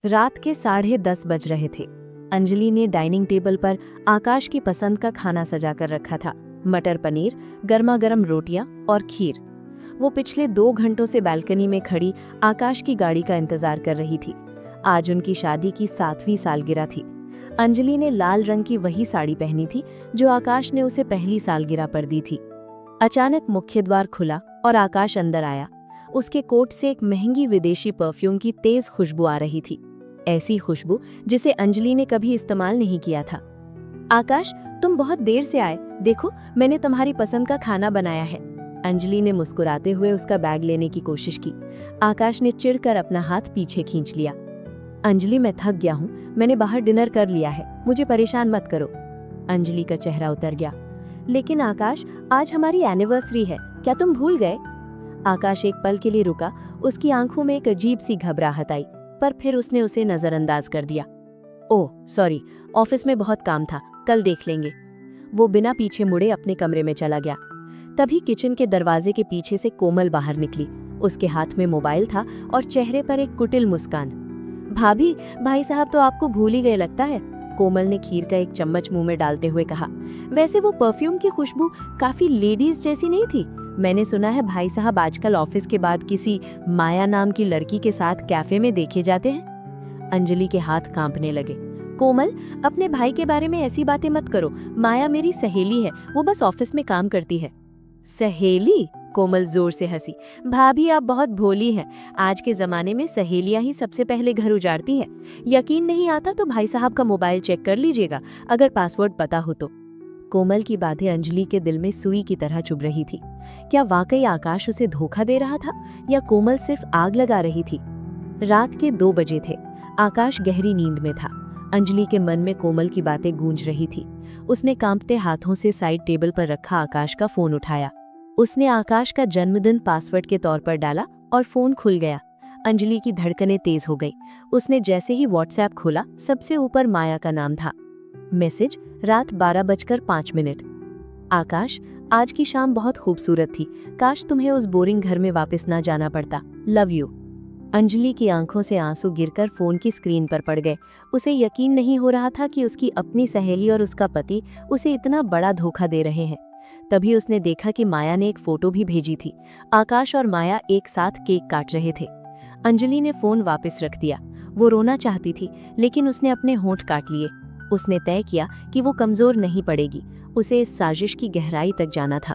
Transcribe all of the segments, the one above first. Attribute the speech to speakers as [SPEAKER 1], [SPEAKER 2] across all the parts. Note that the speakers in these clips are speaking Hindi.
[SPEAKER 1] रात के 10:30 बज रहे थे। अंजलि ने डाइनिंग टेबल पर आकाश की पसंद का खाना सजा कर रखा था। मटर पनीर, गर्मा गर्म रोटियां और खीर। वो पिछले 2 घंटों से बालकनी में खड़ी आकाश की गाड़ी का इंतजार कर रही थी। आज उनकी शादी की 7वीं सालगिरह थी। अंजलि ने लाल रंग की वही साड़ी पहनी थी जो आकाश ने उसे पहली सालगिरह पर दी थी। अचानक मुख्य द्वार खुला और आकाश अंदर आया। उसके कोट से एक महंगी विदेशी परफ्यूम की तेज खुशबू आ रही थी, ऐसी खुशबू जिसे अंजलि ने कभी इस्तेमाल नहीं किया था। आकाश, तुम बहुत देर से आए। देखो, मैंने तुम्हारी पसंद का खाना बनाया है। अंजलि ने मुस्कुराते हुए उसका बैग लेने की कोशिश की। आकाश ने चिढ़कर अपना हाथ पीछे खींच लिया। अंजलि, मैं थक गया हूँ, मैंने बाहर डिनर कर लिया है, मुझे परेशान मत करो। अंजलि का चेहरा उतर गया। लेकिन आकाश, आज हमारी एनिवर्सरी है, क्या तुम भूल गए? आकाश एक पल के लिए रुका। उसकी आंखों में एक अजीब सी घबराहट आई, पर फिर उसने उसे नजरअंदाज कर दिया। ओह सॉरी, ऑफिस में बहुत काम था, कल देख लेंगे। वो बिना पीछे मुड़े अपने कमरे में चला गया। तभी किचन के दरवाजे के पीछे से कोमल बाहर निकली। उसके हाथ में मोबाइल था और चेहरे पर एक कुटिल मुस्कान। भाभी, भाई साहब तो आपको भूल ही गए लगता है, कोमल ने खीर का एक चम्मच मुंह में डालते हुए कहा। वैसे वो परफ्यूम की खुशबू काफी लेडीज जैसी नहीं थी। मैंने सुना है भाई साहब आजकल ऑफिस के बाद किसी माया नाम की लड़की के साथ कैफे में देखे जाते हैं। अंजलि के हाथ कांपने लगे। कोमल, अपने भाई के बारे में ऐसी बातें मत करो। माया मेरी सहेली है, वो बस ऑफिस में काम करती है। सहेली? कोमल जोर से हंसी। भाभी, आप बहुत भोली हैं। आज के जमाने में सहेलियां ही सबसे पहले घर उजाड़ती हैं। यकीन नहीं आता तो भाई साहब का मोबाइल चेक कर लीजिएगा, अगर पासवर्ड पता हो तो। कोमल की बातें अंजलि के दिल में सुई की तरह चुभ रही थी। क्या वाकई आकाश उसे धोखा दे रहा था या कोमल सिर्फ आग लगा रही थी? रात के 2 बजे थे। आकाश गहरी नींद में था। अंजलि के मन में कोमल की बातें गूंज रही थी। उसने कांपते हाथों से साइड टेबल पर रखा आकाश का फोन उठाया। उसने आकाश का जन्मदिन पासवर्ड के तौर पर डाला और फोन खुल गया। अंजलि की धड़कनें तेज हो गई। उसने जैसे ही व्हाट्सएप खोला, सबसे ऊपर माया का नाम था। मैसेज, रात 12:05। आकाश, आज की शाम बहुत खूबसूरत थी। काश तुम्हें उस बोरिंग घर में वापस ना जाना पड़ता। Love you. अंजलि की आंखों से आंसू गिरकर फोन की स्क्रीन पर पड़ गए। उसे यकीन नहीं हो रहा था कि उसकी अपनी सहेली और उसका पति उसे इतना बड़ा धोखा दे रहे हैं। तभी उसने देखा कि माया ने एक फोटो भी भेजी थी। आकाश और माया एक साथ केक काट रहे थे। अंजलि ने फोन वापस रख दिया। वो रोना चाहती थी, लेकिन उसने अपने होंठ काट लिए। उसने तय किया कि वो कमजोर नहीं पड़ेगी। उसे इस साजिश की गहराई तक जाना था।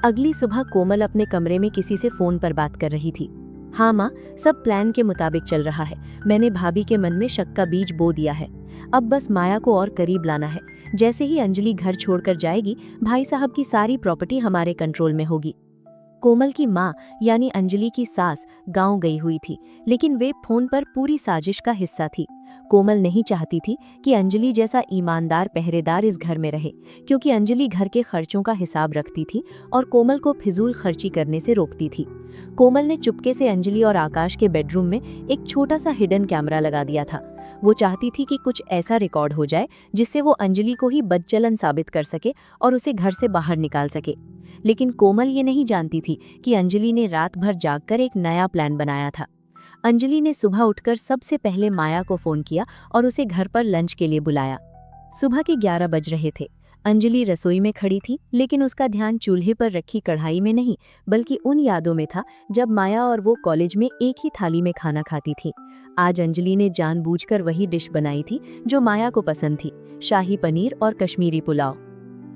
[SPEAKER 1] अगली सुबह कोमल अपने कमरे में किसी से फोन पर बात कर रही थी। हाँ माँ, सब प्लान के मुताबिक चल रहा है। मैंने भाभी के मन में शक का बीज बो दिया है। अब बस माया को और करीब लाना है। जैसे ही अंजलि घर छोड़कर जाएगी, भाई साहब की सारी प्रॉपर्टी हमारे कंट्रोल में होगी। कोमल की माँ यानी अंजलि की सास गांव गई हुई थी, लेकिन वे फोन पर पूरी साजिश का हिस्सा थी। कोमल नहीं चाहती थी कि अंजलि जैसा ईमानदार पहरेदार इस घर में रहे, क्योंकि अंजलि घर के खर्चों का हिसाब रखती थी और कोमल को फिजूल खर्ची करने से रोकती थी। कोमल ने चुपके से अंजलि और आकाश के बेडरूम में एक छोटा सा हिडन कैमरा लगा दिया था। वो चाहती थी कि कुछ ऐसा रिकॉर्ड हो जाए जिससे वो अंजलि को ही बदचलन साबित कर सके और उसे घर से बाहर निकाल सके। लेकिन कोमल ये नहीं जानती थी कि अंजलि ने रात भर जागकर एक नया प्लान बनाया था। अंजलि ने सुबह उठकर सबसे पहले माया को फोन किया और उसे घर पर लंच के लिए बुलाया। सुबह के 11 बज रहे थे। अंजलि रसोई में खड़ी थी, लेकिन उसका ध्यान चूल्हे पर रखी कढ़ाई में नहीं, बल्कि उन यादों में था जब माया और वो कॉलेज में एक ही थाली में खाना खाती थी। आज अंजलि ने जानबूझकर वही डिश बनाई थी जो माया को पसंद थी, शाही पनीर और कश्मीरी पुलाव।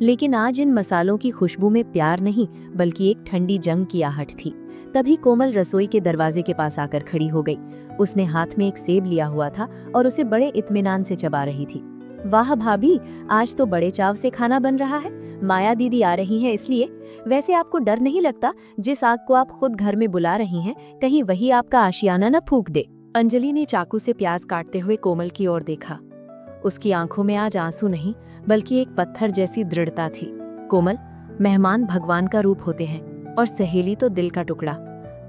[SPEAKER 1] लेकिन आज इन मसालों की खुशबू में प्यार नहीं, बल्कि एक ठंडी जंग की आहट थी। तभी कोमल रसोई के दरवाजे के पास आकर खड़ी हो गई। उसने हाथ में एक सेब लिया हुआ था और उसे बड़े इत्मीनान से चबा रही थी। वाह भाभी, आज तो बड़े चाव से खाना बन रहा है। माया दीदी आ रही हैं इसलिए। वैसे आपको डर नहीं लगता, जिस आग को आप खुद घर में बुला रही हैं, कहीं वही आपका आशियाना न फूंक दे? अंजलि ने चाकू से प्याज काटते हुए कोमल की ओर देखा। उसकी आंखों में आज आंसू नहीं, बल्कि एक पत्थर जैसी दृढ़ता थी। कोमल, मेहमान भगवान का रूप होते हैं और सहेली तो दिल का टुकड़ा।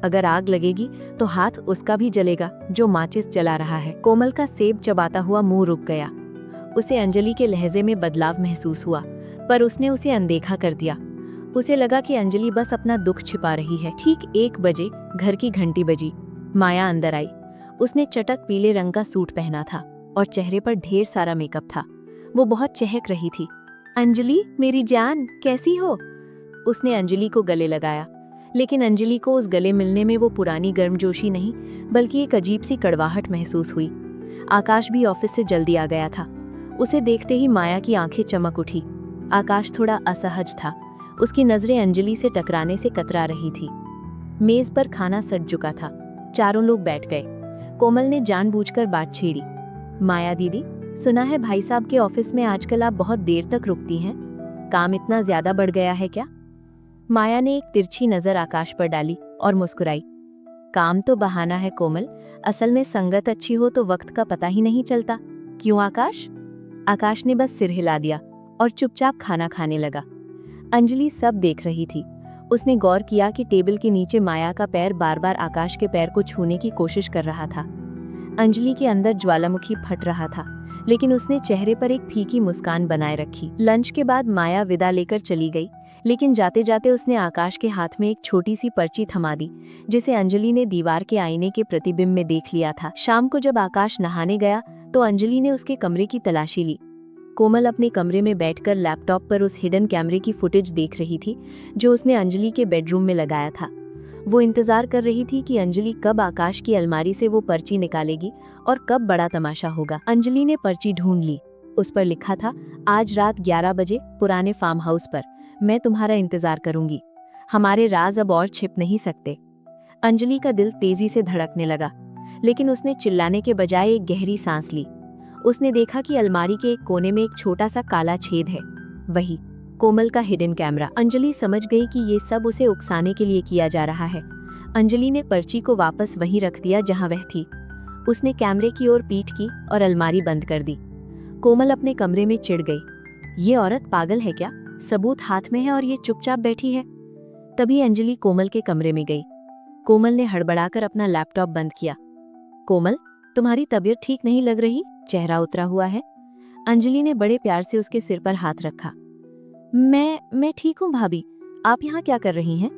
[SPEAKER 1] अगर आग लगेगी तो हाथ उसका भी जलेगा जो माचिस जला रहा है। कोमल का सेब चबाता हुआ मुंह रुक गया। उसे अंजलि के लहजे में बदलाव महसूस हुआ, पर उसने उसे अनदेखा कर दिया। उसे लगा कि अंजलि बस अपना दुख छिपा रही है। ठीक 1 बजे घर की घंटी बजी। माया अंदर आई। उसने चटक पीले रंग का सूट पहना था और चेहरे पर ढेर सारा मेकअप था। वो बहुत चहक रही थी। अंजलि, मेरी जान, कैसी हो? उसने अंजलि को गले लगाया, लेकिन अंजलि को उस गले मिलने में वो पुरानी गर्मजोशी नहीं, बल्कि एक अजीब सी कड़वाहट महसूस हुई। आकाश भी ऑफिस से जल्दी आ गया था। उसे देखते ही माया की आंखें चमक उठी। आकाश थोड़ा असहज था। उसकी नजरें अंजलि से टकराने से कतरा रही थी। मेज पर खाना सज चुका था। चारों लोग बैठ गए। कोमल ने जानबूझकर बात छेड़ी। माया दीदी, सुना है भाई साहब के ऑफिस में आजकल आप बहुत देर तक रुकती हैं। काम इतना ज्यादा बढ़ गया है क्या? माया ने एक तिरछी नजर आकाश पर डाली और मुस्कुराई। काम तो बहाना है कोमल, असल में संगत अच्छी हो तो वक्त का पता ही नहीं चलता। क्यों आकाश? आकाश ने बस सिर हिला दिया और चुपचाप खाना खाने लगा। अंजलि सब देख रही थी। उसने गौर किया कि टेबल के नीचे माया का पैर बार बार आकाश के पैर को छूने की कोशिश कर रहा था। अंजलि के अंदर ज्वालामुखी फट रहा था, लेकिन उसने चेहरे पर एक फीकी मुस्कान बनाए रखी। लंच के बाद माया विदा लेकर चली गई, लेकिन जाते जाते उसने आकाश के हाथ में एक छोटी सी पर्ची थमा दी, जिसे अंजलि ने दीवार के आईने के प्रतिबिंब में देख लिया था। शाम को जब आकाश नहाने गया तो अंजलि ने उसके कमरे की तलाशी ली। कोमल अपने कमरे में बैठकर लैपटॉप पर उस हिडन कैमरे की फुटेज देख रही थी, जो उसने अंजलि के बेडरूम में लगाया था। वो इंतजार कर रही थी कि अंजलि कब आकाश की अलमारी से वो पर्ची निकालेगी और कब बड़ा तमाशा होगा। अंजलि ने पर्ची ढूंढ ली। उस पर लिखा था, आज रात 11 बजे पुराने फार्म हाउस पर, मैं तुम्हारा इंतजार करूंगी। हमारे राज अब और छिप नहीं सकते। अंजलि का दिल तेजी से धड़कने लगा, लेकिन उसने चिल्लाने के बजाय एक गहरी सांस ली। उसने देखा कि अलमारी के एक कोने में एक छोटा सा काला छेद है, वही कोमल का हिडन कैमरा। अंजलि समझ गई कि ये सब उसे उकसाने के लिए किया जा रहा है। अंजलि ने पर्ची को वापस वहीं रख दिया जहां वह थी। उसने कैमरे की ओर पीठ की और अलमारी बंद कर दी। कोमल अपने कमरे में चिढ़ गई। ये औरत पागल है क्या? सबूत हाथ में है और ये चुपचाप बैठी है। तभी अंजलि कोमल के कमरे में गई। कोमल ने हड़बड़ाकर अपना लैपटॉप बंद किया। कोमल, तुम्हारी तबीयत ठीक नहीं लग रही, चेहरा उतरा हुआ है। अंजलि ने बड़े प्यार से उसके सिर पर हाथ रखा। मैं ठीक हूँ भाभी, आप यहाँ क्या कर रही हैं?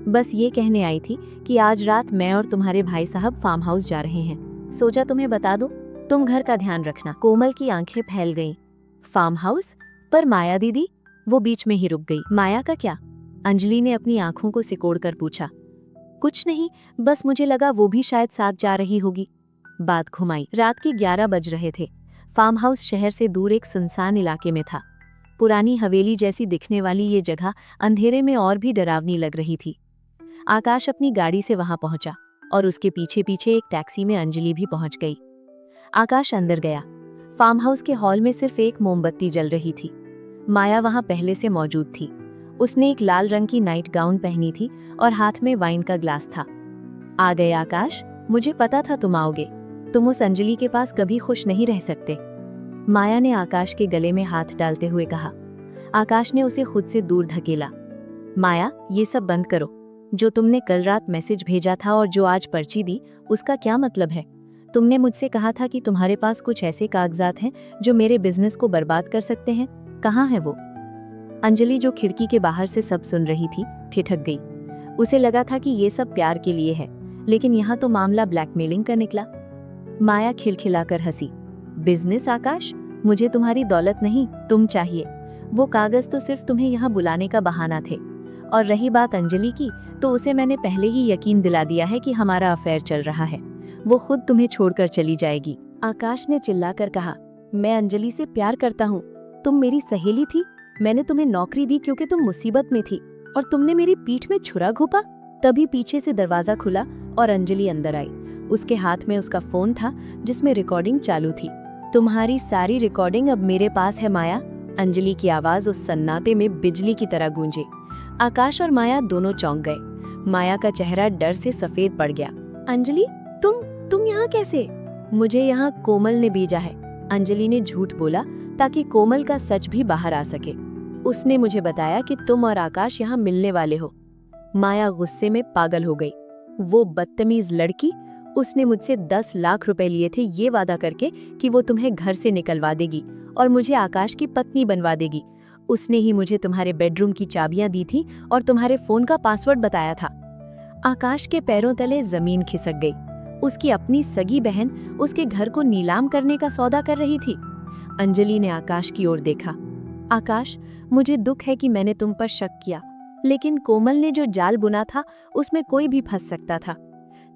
[SPEAKER 1] बस ये कहने आई थी कि आज रात मैं और तुम्हारे भाई साहब फार्म हाउस जा रहे हैं, सोचा तुम्हें बता दूं, तुम घर का ध्यान रखना। कोमल की आंखें फैल गईं। Farm house? पर माया दीदी? वो बीच में ही रुक गई। माया का क्या? अंजलि ने अपनी आंखों को सिकोड़कर पूछा। कुछ नहीं, बस मुझे लगा वो भी शायद साथ जा रही होगी। बात घुमाई। रात के 11 बज रहे थे। फार्म हाउस शहर से दूर एक सुनसान इलाके में था। पुरानी हवेली जैसी दिखने वाली ये जगह अंधेरे में और भी डरावनी लग रही थी। आकाश अपनी गाड़ी से वहां पहुंचा और उसके पीछे पीछे एक टैक्सी में अंजलि भी पहुंच गई। आकाश अंदर गया। फार्म हाउस के हॉल में सिर्फ एक मोमबत्ती जल रही थी। माया वहां पहले से मौजूद थी। उसने एक लाल रंग की नाइट गाउन पहनी थी और हाथ में वाइन का ग्लास था। आ गए आकाश, मुझे पता था तुम आओगे। तुम उस अंजलि के पास कभी खुश नहीं रह सकते, माया ने आकाश के गले में हाथ डालते हुए कहा। आकाश ने उसे खुद से दूर धकेला। माया, ये सब बंद करो। जो तुमने कल रात मैसेज भेजा था और जो आज पर्ची दी, उसका क्या मतलब है? तुमने मुझसे कहा था कि तुम्हारे पास कुछ ऐसे कागजात हैं जो मेरे बिजनेस को बर्बाद कर सकते हैं। कहाँ है वो? अंजलि, जो खिड़की के बाहर से सब सुन रही थी, ठिठक गई। उसे लगा था कि ये सब प्यार के लिए है, लेकिन यहाँ तो मामला ब्लैकमेलिंग का निकला। माया खिलखिलाकर हंसी। बिजनेस आकाश, मुझे तुम्हारी दौलत नहीं, तुम चाहिए। वो कागज तो सिर्फ तुम्हें यहाँ बुलाने का बहाना थे। और रही बात अंजलि की, तो उसे मैंने पहले ही यकीन दिला दिया है कि हमारा अफेयर चल रहा है। वो खुद तुम्हें छोड़कर चली जाएगी। आकाश ने चिल्लाकर कहा, मैं अंजलि से प्यार करता हूँ। तुम मेरी सहेली थी। मैंने तुम्हें नौकरी दी क्योंकि तुम मुसीबत में थी, और तुमने मेरी पीठ में छुरा घोंपा। तभी पीछे से दरवाजा खुला और अंजलि अंदर आई। उसके हाथ में उसका फोन था जिसमें रिकॉर्डिंग चालू थी। तुम्हारी सारी रिकॉर्डिंग अब मेरे पास है माया। अंजलि की आवाज उस सन्नाटे में बिजली की तरह गूंजे। आकाश और माया दोनों चौंक गए। माया का चेहरा डर से सफेद पड़ गया। अंजलि, तुम यहाँ कैसे? मुझे यहाँ कोमल ने भेजा है। अंजलि ने झूठ बोला ताकि कोमल का सच भी बाहर आ सके। उसने मुझे बताया कि तुम और आकाश यहाँ मिलने वाले हो। माया गुस्से में पागल हो गई। वो बदतमीज लड़की, उसने मुझसे 10 लाख रुपए लिए थे ये वादा करके कि वो तुम्हें घर से निकलवा देगी और मुझे आकाश की पत्नी बनवा देगी। उसने ही मुझे तुम्हारे बेडरूम की चाबियां दी थी और तुम्हारे फोन का पासवर्ड बताया था। आकाश के पैरों तले जमीन खिसक गई। उसकी अपनी सगी बहन उसके घर को नीलाम करने का सौदा कर रही थी। अंजलि ने आकाश की ओर देखा। आकाश, मुझे दुख है कि मैंने तुम पर शक किया, लेकिन कोमल ने जो जाल बुना था उसमें कोई भी फंस सकता था।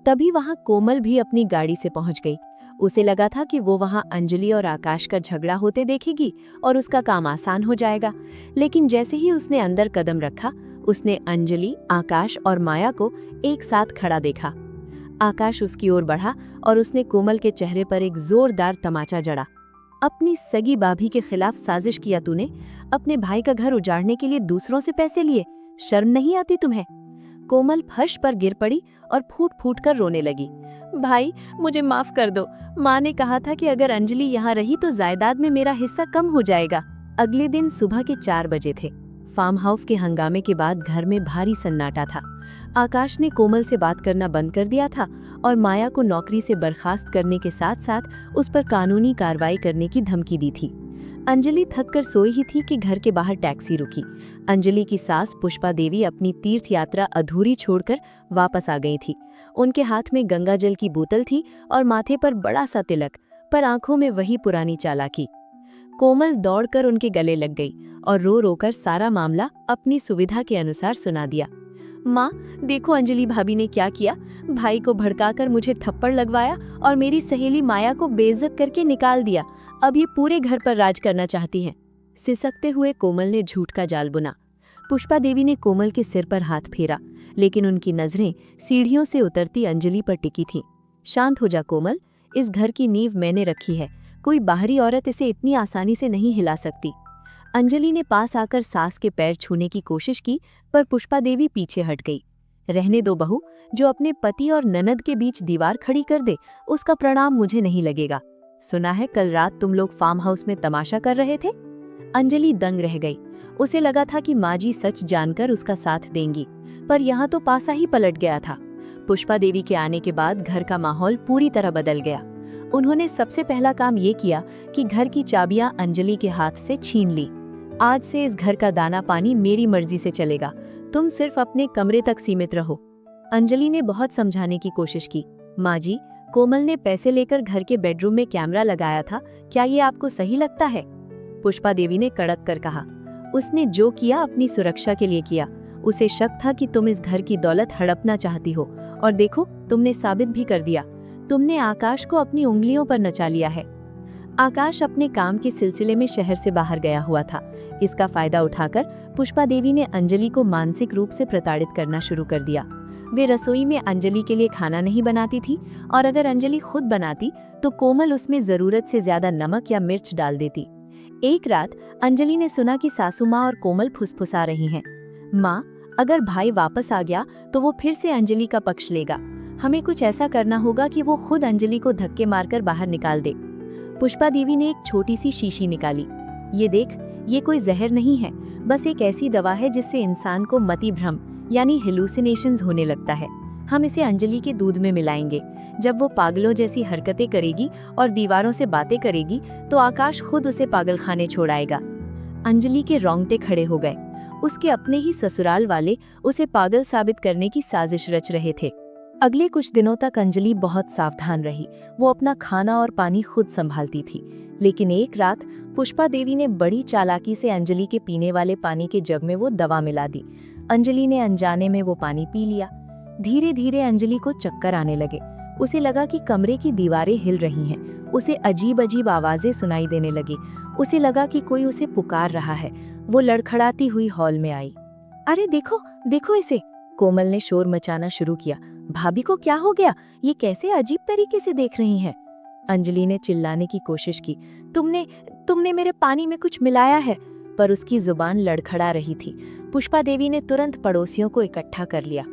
[SPEAKER 1] तभी वहां कोमल भी अपनी गाड़ी से पहुंच गई। उसे लगा था कि वो वहां अंजलि और आकाश का झगड़ा होते देखेगी और उसका काम आसान हो जाएगा, लेकिन जैसे ही उसने अंदर कदम रखा, उसने अंजलि, आकाश और माया को एक साथ खड़ा देखा। आकाश उसकी ओर बढ़ा और उसने कोमल के चेहरे पर एक जोरदार तमाचा जड़ा। अपनी सगी भाभी के खिलाफ साजिश किया तूने? अपने भाई का घर उजाड़ने के लिए दूसरों से पैसे लिए? शर्म नहीं आती तुम्हें? कोमल फर्श पर गिर पड़ी और फूट फूट कर रोने लगी। भाई, मुझे माफ कर दो। माँ ने कहा था कि अगर अंजलि यहाँ रही तो जायदाद में मेरा हिस्सा कम हो जाएगा। अगले दिन सुबह के 4 बजे थे। फार्म हाउस के हंगामे के बाद घर में भारी सन्नाटा था। आकाश ने कोमल से बात करना बंद कर दिया था और माया को नौकरी से बर्खास्त करने के साथ साथ उस पर कानूनी कार्रवाई करने की धमकी दी थी। अंजलि थक कर सोई ही थी कि घर के बाहर टैक्सी रुकी। अंजलि की सास पुष्पा देवी अपनी तीर्थ यात्रा अधूरी छोड़कर वापस आ गई थी। उनके हाथ में गंगा जल की बोतल थी और माथे पर बड़ा सा तिलक, पर आंखों में वही पुरानी चालाकी। कोमल दौड़कर उनके गले लग गई और रो रोकर सारा मामला अपनी सुविधा के अनुसार सुना दिया। माँ, देखो अंजलि भाभी ने क्या किया। भाई को भड़काकर मुझे थप्पड़ लगवाया और मेरी सहेली माया को बेइज्जत करके निकाल दिया। अब ये पूरे घर पर राज करना चाहती हैं। सिसकते हुए कोमल ने झूठ का जाल बुना। पुष्पा देवी ने कोमल के सिर पर हाथ फेरा, लेकिन उनकी नजरें सीढ़ियों से उतरती अंजलि पर टिकी थीं। शांत हो जा कोमल, इस घर की नींव मैंने रखी है। कोई बाहरी औरत इसे इतनी आसानी से नहीं हिला सकती। अंजलि ने पास आकर सास के पैर छूने की कोशिश की, पर पुष्पा देवी पीछे हट गई। रहने दो बहू, जो अपने पति और ननद के बीच दीवार खड़ी कर दे, उसका प्रणाम मुझे नहीं लगेगा। सुना है कल रात तुम लोग फार्म हाउस में तमाशा कर रहे थे? अंजलि दंग रह गई। उसे लगा था कि माँ जी सच जानकर उसका साथ देंगी, पर यहाँ तो पासा ही पलट गया था। पुष्पा देवी के आने के बाद घर का माहौल पूरी तरह बदल गया। उन्होंने सबसे पहला काम ये किया कि घर की चाबियां अंजलि के हाथ से छीन ली। आज से इस घर का दाना पानी मेरी मर्जी से चलेगा, तुम सिर्फ अपने कमरे तक सीमित रहो। अंजलि ने बहुत समझाने की कोशिश की। माँ जी, कोमल ने पैसे लेकर घर के बेडरूम में कैमरा लगाया था, क्या ये आपको सही लगता है? पुष्पा देवी ने कड़क कर कहा। उसने जो किया अपनी सुरक्षा के लिए किया। उसे शक था कि तुम इस घर की दौलत हड़पना चाहती हो, और देखो तुमने साबित भी कर दिया। तुमने आकाश को अपनी उंगलियों पर नचा लिया है। आकाश अपने काम के सिलसिले में शहर से बाहर गया हुआ था। इसका फायदा उठाकर पुष्पा देवी ने अंजलि को मानसिक रूप से प्रताड़ित करना शुरू कर दिया। वे रसोई में अंजलि के लिए खाना नहीं बनाती थी, और अगर अंजलि खुद बनाती तो कोमल उसमें जरूरत से ज्यादा नमक या मिर्च डाल देती। एक रात अंजलि ने सुना कि सासू माँ और कोमल फुसफुसा रही हैं। माँ, अगर भाई वापस आ गया तो वो फिर से अंजलि का पक्ष लेगा। हमें कुछ ऐसा करना होगा कि वो खुद अंजलि को धक्के मारकर बाहर निकाल दे। पुष्पा देवी ने एक छोटी सी शीशी निकाली। ये देख, ये कोई जहर नहीं है, बस एक ऐसी दवा है जिससे इंसान को मति भ्रम यानी हेलुसिनेशंस होने लगता है। हम इसे अंजलि के दूध में मिलाएंगे। जब वो पागलों जैसी हरकतें करेगी और दीवारों से बातें करेगी तो आकाश खुद उसे पागलखाने छोड़ाएगा। अंजलि के रोंगटे खड़े हो गए। उसके अपने ही ससुराल वाले उसे पागल साबित करने की साजिश रच रहे थे। अगले कुछ दिनों तक अंजलि बहुत सावधान रही। वो अपना खाना और पानी खुद संभालती थी, लेकिन एक रात पुष्पा देवी ने बड़ी चालाकी से अंजलि के पीने वाले पानी के जग में वो दवा मिला दी। अंजलि ने अनजाने में वो पानी पी लिया। धीरे धीरे अंजलि को चक्कर आने लगे। उसे लगा कि कमरे की दीवारें हिल रही हैं। उसे अजीब अजीब आवाजें सुनाई देने लगी। उसे लगा कि कोई उसे पुकार रहा है। वो लड़खड़ाती हुई हॉल में आई। अरे देखो, देखो इसे! कोमल ने शोर मचाना शुरू किया। भाभी को क्या हो गया? ये कैसे अजीब तरीके से देख रही हैं? अंजलि ने चिल्लाने की कोशिश की। तुमने मेरे पानी में कुछ मिलाया है, पर उसकी जुबान लड़खड़ा रही थी। पुष्पा देवी ने तुरंत पड़ोसियों को इकट्ठा कर लिया।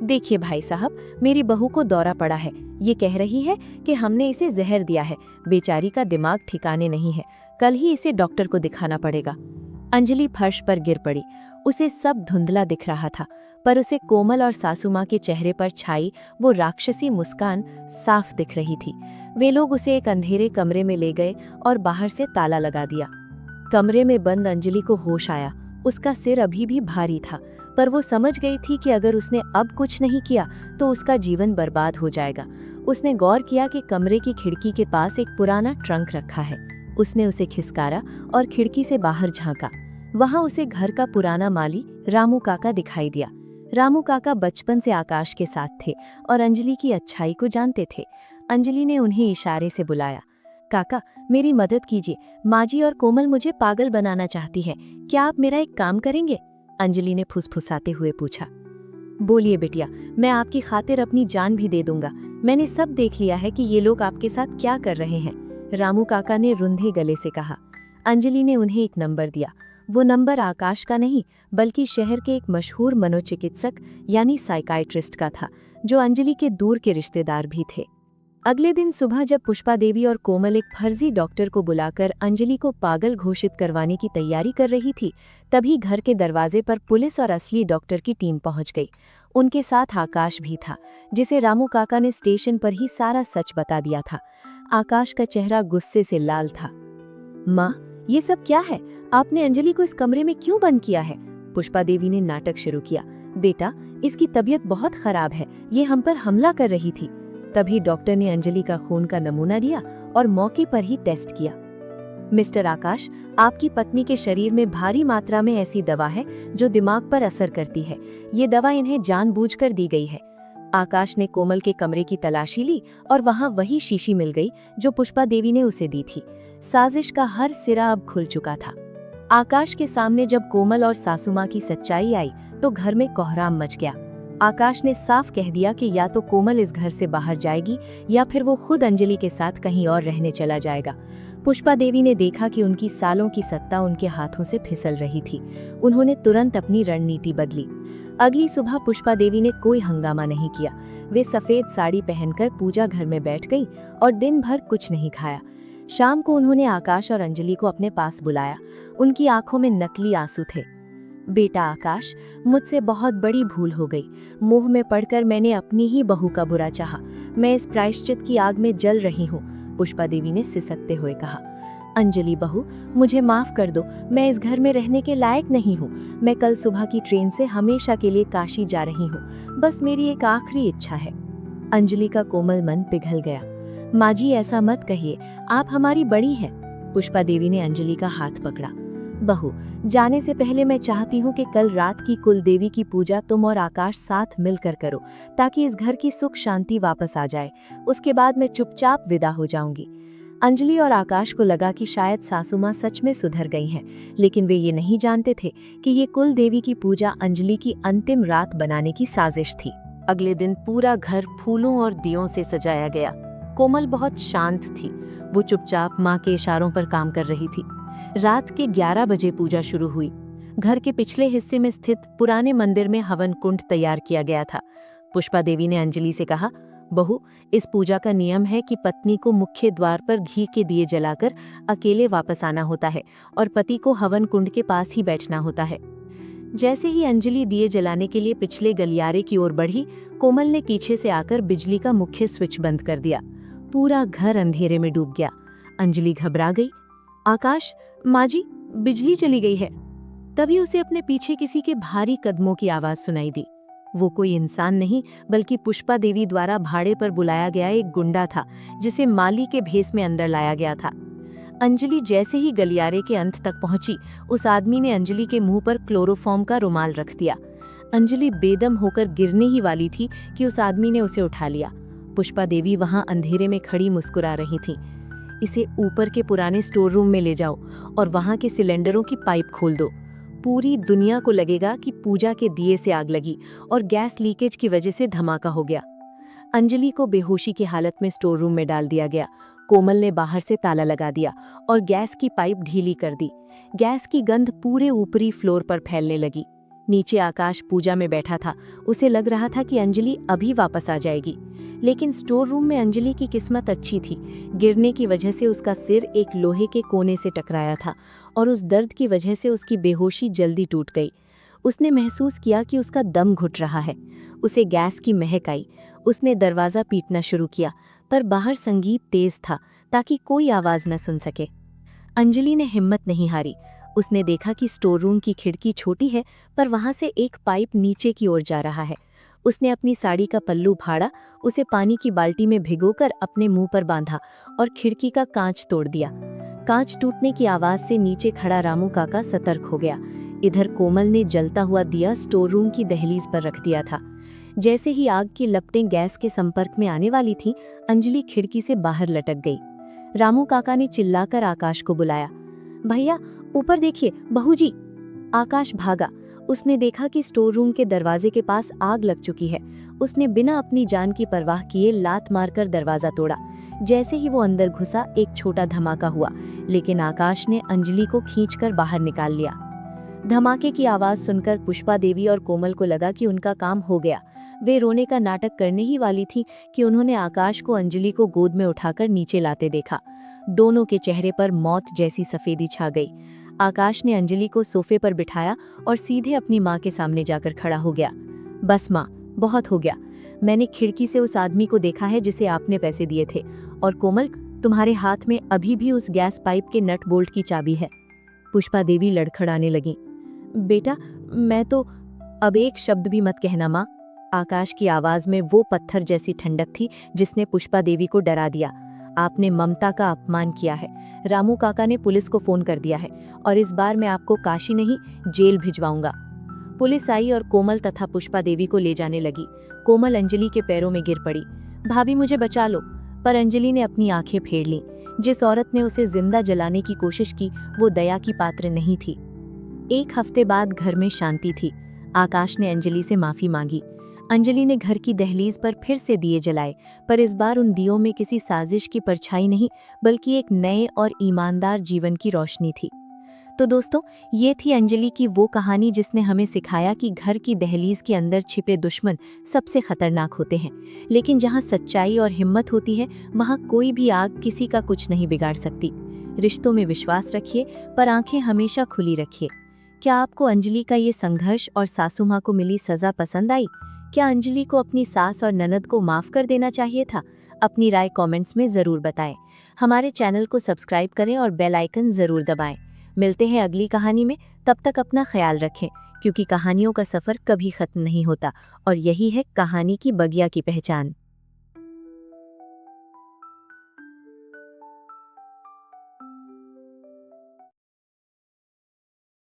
[SPEAKER 1] देखिए भाई साहब, मेरी बहू को दौरा पड़ा है। ये कह रही है कि हमने इसे जहर दिया है। बेचारी का दिमाग ठिकाने नहीं है। कल ही इसे डॉक्टर को दिखाना पड़ेगा। अंजलि फर्श पर गिर पड़ी। उसे सब धुंधला दिख रहा था, पर उसे कोमल और सासू माँ के चेहरे पर छाई वो राक्षसी मुस्कान साफ दिख रही थी। वे लोग उसे एक अंधेरे कमरे में ले गए और बाहर से ताला लगा दिया। कमरे में बंद अंजलि को होश आया। उसका सिर अभी भी भारी था, पर वो समझ गई थी कि अगर उसने अब कुछ नहीं किया तो उसका जीवन बर्बाद हो जाएगा। उसने गौर किया कि कमरे की खिड़की के पास एक पुराना ट्रंक रखा है। उसने उसे खिसकारा और खिड़की से बाहर झांका। वहां उसे घर का पुराना माली रामू काका दिखाई दिया। रामू काका बचपन से आकाश के साथ थे और अंजलि की अच्छाई को जानते थे। अंजलि ने उन्हें इशारे से बुलाया। काका, मेरी मदद कीजिए, माजी और कोमल मुझे पागल बनाना चाहती है, क्या आप मेरा एक काम करेंगे? अंजलि ने फुसफुसाते हुए पूछा। बोलिए बिटिया, मैं आपकी खातिर अपनी जान भी दे दूंगा। मैंने सब देख लिया है कि ये लोग आपके साथ क्या कर रहे हैं, रामू काका ने रुंधे गले से कहा। अंजलि ने उन्हें एक नंबर दिया। वो नंबर आकाश का नहीं, बल्कि शहर के एक मशहूर मनोचिकित्सक यानी साइकाइट्रिस्ट का था, जो अंजलि के दूर के रिश्तेदार भी थे। अगले दिन सुबह जब पुष्पा देवी और कोमल एक फर्जी डॉक्टर को बुलाकर अंजलि को पागल घोषित करवाने की तैयारी कर रही थी, तभी घर के दरवाजे पर पुलिस और असली डॉक्टर की टीम पहुंच गई। उनके साथ आकाश भी था, जिसे रामू काका ने स्टेशन पर ही सारा सच बता दिया था। आकाश का चेहरा गुस्से से लाल था। माँ, ये सब क्या है? आपने अंजलि को इस कमरे में क्यों बंद किया है? पुष्पा देवी ने नाटक शुरू किया। बेटा, इसकी तबीयत बहुत खराब है, ये हम पर हमला कर रही थी। तभी डॉक्टर ने अंजलि का खून का नमूना दिया और मौके पर ही टेस्ट किया। मिस्टर आकाश, आपकी पत्नी के शरीर में भारी मात्रा में ऐसी दवा है जो दिमाग पर असर करती है। ये दवा इन्हें जानबूझकर दी गई है। आकाश ने कोमल के कमरे की तलाशी ली और वहां वही शीशी मिल गई जो पुष्पा देवी ने उसे दी थी। साजिश का हर सिरा अब खुल चुका था। आकाश के सामने जब कोमल और सासू माँ की सच्चाई आई तो घर में कोहराम मच गया। आकाश ने साफ कह दिया कि या तो कोमल इस घर से बाहर जाएगी या फिर वो खुद अंजलि के साथ कहीं और रहने चला जाएगा। पुष्पा देवी ने देखा कि उनकी सालों की सत्ता उनके हाथों से फिसल रही थी। उन्होंने तुरंत अपनी रणनीति बदली। अगली सुबह पुष्पा देवी ने कोई हंगामा नहीं किया। वे सफेद साड़ी पहनकर पूजा घर में बैठ गई और दिन भर कुछ नहीं खाया। शाम को उन्होंने आकाश और अंजलि को अपने पास बुलाया। उनकी आंखों में नकली आंसू थे। बेटा आकाश, मुझसे बहुत बड़ी भूल हो गई। मोह में पड़कर मैंने अपनी ही बहू का बुरा चाहा। मैं इस प्रायश्चित की आग में जल रही हूँ, पुष्पा देवी ने सिसकते हुए कहा। अंजलि बहू, मुझे माफ कर दो, मैं इस घर में रहने के लायक नहीं हूँ। मैं कल सुबह की ट्रेन से हमेशा के लिए काशी जा रही हूँ। बस मेरी एक आखिरी इच्छा है। अंजलि का कोमल मन पिघल गया। माँ जी, ऐसा मत कहिए, आप हमारी बड़ी हैं। पुष्पा देवी ने अंजलि का हाथ पकड़ा। बहू, जाने से पहले मैं चाहती हूँ कि कल रात की कुल देवी की पूजा तुम और आकाश साथ मिलकर करो, ताकि इस घर की सुख शांति वापस आ जाए। उसके बाद मैं चुपचाप विदा हो जाऊंगी। अंजलि और आकाश को लगा कि शायद सासू माँ सच में सुधर गई हैं, लेकिन वे ये नहीं जानते थे कि ये कुल देवी की पूजा अंजलि की अंतिम रात बनाने की साजिश थी। अगले दिन पूरा घर फूलों और दियों से सजाया गया। कोमल बहुत शांत थी। वो चुपचाप माँ के इशारों पर काम कर रही थी। रात के 11 बजे पूजा शुरू हुई। घर के पिछले हिस्से में स्थित पुराने मंदिर में हवन कुंड तैयार किया गया था। पुष्पा देवी ने अंजलि से कहा, बहू, इस पूजा का नियम है कि पत्नी को मुख्य द्वार पर घी के दिए जलाकर अकेले वापस आना होता है और पति को हवन कुंड के पास ही बैठना होता है। जैसे ही अंजलि दिए जलाने के लिए पिछले गलियारे की ओर बढ़ी, कोमल ने पीछे से आकर बिजली का मुख्य स्विच बंद कर दिया। पूरा घर अंधेरे में डूब गया। अंजलि घबरा गई। आकाश, माँ जी, बिजली चली गई है। तभी उसे अपने पीछे किसी के भारी कदमों की आवाज सुनाई दी। वो कोई इंसान नहीं, बल्कि पुष्पा देवी द्वारा भाड़े पर बुलाया गया एक गुंडा था, जिसे माली के भेस में अंदर लाया गया था। अंजलि जैसे ही गलियारे के अंत तक पहुंची, उस आदमी ने अंजलि के मुंह पर क्लोरोफॉर्म का रुमाल रख दिया। अंजलि बेदम होकर गिरने ही वाली थी कि उस आदमी ने उसे उठा लिया। पुष्पा देवी वहां अंधेरे में खड़ी मुस्कुरा रही थी। इसे ऊपर के पुराने स्टोर रूम में ले जाओ और वहां के सिलेंडरों की पाइप खोल दो। पूरी दुनिया को लगेगा कि पूजा के दिए से आग लगी और गैस लीकेज की वजह से धमाका हो गया। अंजलि को बेहोशी की हालत में स्टोर रूम में डाल दिया गया। कोमल ने बाहर से ताला लगा दिया और गैस की पाइप ढीली कर दी। गैस की गंध पूरे ऊपरी फ्लोर पर फैलने लगी। नीचे आकाश पूजा में बैठा था। उसे लग रहा था कि अंजलि अभी वापस आ जाएगी, लेकिन स्टोर रूम में अंजलि की किस्मत अच्छी थी। गिरने की वजह से उसका सिर एक लोहे के कोने से टकराया था और उस दर्द की वजह से उसकी बेहोशी जल्दी टूट गई। उसने महसूस किया कि उसका दम घुट रहा है। उसे गैस की महक आई। उसने दरवाज़ा पीटना शुरू किया, पर बाहर संगीत तेज था ताकि कोई आवाज़ न सुन सके। अंजलि ने हिम्मत नहीं हारी। उसने देखा कि स्टोर रूम की खिड़की छोटी है, पर वहां से एक पाइप नीचे की ओर जा रहा है। उसने अपनी साड़ी का पल्लू फाड़ा, उसे पानी की बाल्टी में भिगोकर अपने मुंह पर बांधा और खिड़की का कांच तोड़ दिया। कांच टूटने की आवाज से नीचे खड़ा रामू काका सतर्क हो गया। इधर कोमल ने जलता हुआ दिया स्टोर रूम की दहलीज पर रख दिया था। जैसे ही आग की लपटें गैस के संपर्क में आने वाली थीं, अंजलि खिड़की से बाहर लटक गई। रामू काका ने चिल्लाकर आकाश को बुलाया, भैया ऊपर देखिए, बहू जी। आकाश भागा। उसने देखा कि स्टोर रूम के दरवाजे के पास आग लग चुकी है। उसने बिना अपनी जान की परवाह किए लात मारकर दरवाजा तोड़ा। जैसे ही वो अंदर घुसा, एक छोटा धमाका हुआ, लेकिन आकाश ने अंजलि को खींचकर बाहर निकाल लिया। धमाके की आवाज सुनकर पुष्पा देवी और कोमल को लगा कि उनका काम हो गया। वे रोने का नाटक करने ही वाली थी कि उन्होंने आकाश को अंजलि को गोद में उठाकर नीचे लाते देखा। दोनों के चेहरे पर मौत जैसी सफेदी छा गई। आकाश ने अंजलि को सोफे पर बिठाया और सीधे अपनी माँ के सामने जाकर खड़ा हो गया। बस माँ, बहुत हो गया। मैंने खिड़की से उस आदमी को देखा है जिसे आपने पैसे दिए थे, और कोमल, तुम्हारे हाथ में अभी भी उस गैस पाइप के नट बोल्ट की चाबी है। पुष्पा देवी लड़खड़ाने लगी। बेटा, मैं तो। अब एक शब्द भी मत कहना माँ। आकाश की आवाज में वो पत्थर जैसी ठंडक थी जिसने पुष्पा देवी को डरा दिया। आपने ममता का अपमान किया है। रामू काका ने पुलिस को फोन कर दिया है, और इस बार मैं आपको काशी नहीं, जेल भिजवाऊंगा। पुलिस आई और कोमल तथा पुष्पा देवी को ले जाने लगी। कोमल अंजलि के पैरों में गिर पड़ी। भाभी, मुझे बचा लो। पर अंजलि ने अपनी आंखें फेर लीं। जिस औरत ने उसे जिंदा जलाने की कोशिश की, वो दया की पात्र नहीं थी। एक हफ्ते बाद घर में शांति थी। आकाश ने अंजलि से माफी मांगी। अंजलि ने घर की दहलीज पर फिर से दिए जलाए, पर इस बार उन दियों में किसी साजिश की परछाई नहीं, बल्कि एक नए और ईमानदार जीवन की रोशनी थी। तो दोस्तों, ये थी अंजलि की वो कहानी जिसने हमें सिखाया कि घर की दहलीज के अंदर छिपे दुश्मन सबसे खतरनाक होते हैं। लेकिन जहाँ सच्चाई और हिम्मत होती है, वहाँ कोई भी आग किसी का कुछ नहीं बिगाड़ सकती। रिश्तों में विश्वास रखिए, पर आंखें हमेशा खुली रखिए। क्या आपको अंजलि का ये संघर्ष और सासू माँ को मिली सजा पसंद आई? क्या अंजलि को अपनी सास और ननद को माफ कर देना चाहिए था? अपनी राय कमेंट्स में जरूर बताएं। हमारे चैनल को सब्सक्राइब करें और बेल आइकन जरूर दबाएं। मिलते हैं अगली कहानी में। तब तक अपना ख्याल रखें, क्योंकि कहानियों का सफर कभी खत्म नहीं होता, और यही है कहानी की बगिया की पहचान।